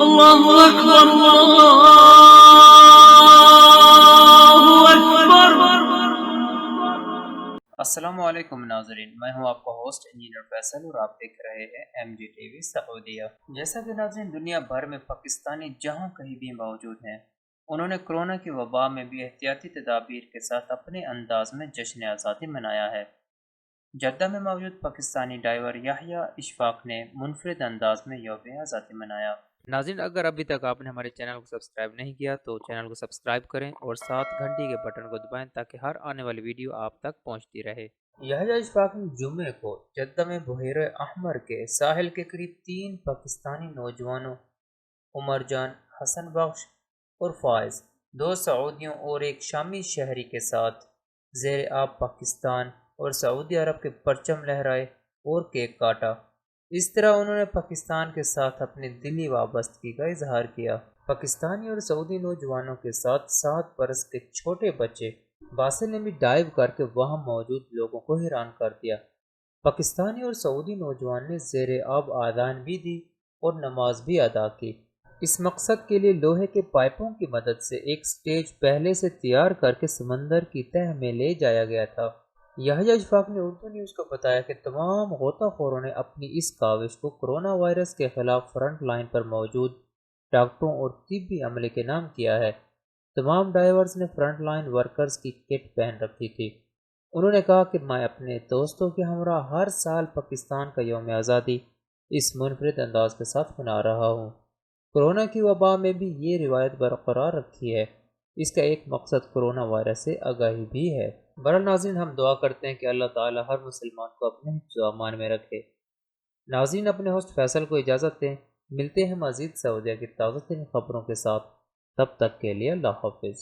اللہ اکبر اللہ اکبر۔ السلام علیکم ناظرین، میں ہوں آپ کا ہوسٹ انجینئر فیصل اور آپ دیکھ رہے ہیں ایم جی ٹی وی سعودیہ۔ جیسا کہ ناظرین دنیا بھر میں پاکستانی جہاں کہیں بھی موجود ہیں، انہوں نے کرونا کی وبا میں بھی احتیاطی تدابیر کے ساتھ اپنے انداز میں جشن آزادی منایا ہے۔ جدہ میں موجود پاکستانی ڈائیور یحییٰ اشفاق نے منفرد انداز میں یوم آزادی منایا۔ ناظرین اگر ابھی تک آپ نے ہمارے چینل کو سبسکرائب نہیں کیا تو چینل کو سبسکرائب کریں اور ساتھ گھنٹی کے بٹن کو دبائیں تاکہ ہر آنے والی ویڈیو آپ تک پہنچتی رہے۔ یحییٰ اشفاق نے جمعے کو جدہ میں بحیرہ احمر کے ساحل کے قریب 3 پاکستانی نوجوانوں عمر جان، حسن بخش اور فائز، 2 سعودیوں اور ایک شامی شہری کے ساتھ زیر آب پاکستان اور سعودی عرب کے پرچم لہرائے اور کیک کاٹا۔ اس طرح انہوں نے پاکستان کے ساتھ اپنی دلی وابستگی کا اظہار کیا۔ پاکستانی اور سعودی نوجوانوں کے ساتھ 7 برس کے چھوٹے بچے باسل نے بھی ڈائیو کر کے وہاں موجود لوگوں کو حیران کر دیا۔ پاکستانی اور سعودی نوجوان نے زیر آب آذان بھی دی اور نماز بھی ادا کی۔ اس مقصد کے لیے لوہے کے پائپوں کی مدد سے ایک سٹیج پہلے سے تیار کر کے سمندر کی تہہ میں لے جایا گیا تھا۔ یحییٰ اشفاق نے اردو نیوز کو بتایا کہ تمام غوطہ خوروں نے اپنی اس کاوش کو کرونا وائرس کے خلاف فرنٹ لائن پر موجود ڈاکٹروں اور طبی عملے کے نام کیا ہے۔ تمام ڈائیورز نے فرنٹ لائن ورکرز کی کٹ پہن رکھی تھی۔ انہوں نے کہا کہ میں اپنے دوستوں کے ہمراہ ہر سال پاکستان کا یوم آزادی اس منفرد انداز کے ساتھ منا رہا ہوں۔ کرونا کی وبا میں بھی یہ روایت برقرار رکھی ہے۔ اس کا ایک مقصد کرونا وائرس سے آگاہی بھی ہے۔ بہرحال ناظرین ہم دعا کرتے ہیں کہ اللہ تعالی ہر مسلمان کو اپنے حفظ و امان میں رکھے۔ ناظرین اپنے ہوسٹ فیصل کو اجازت دیں، ملتے ہیں مزید سعودیہ کی تازہ ترین خبروں کے ساتھ، تب تک کے لیے اللہ حافظ۔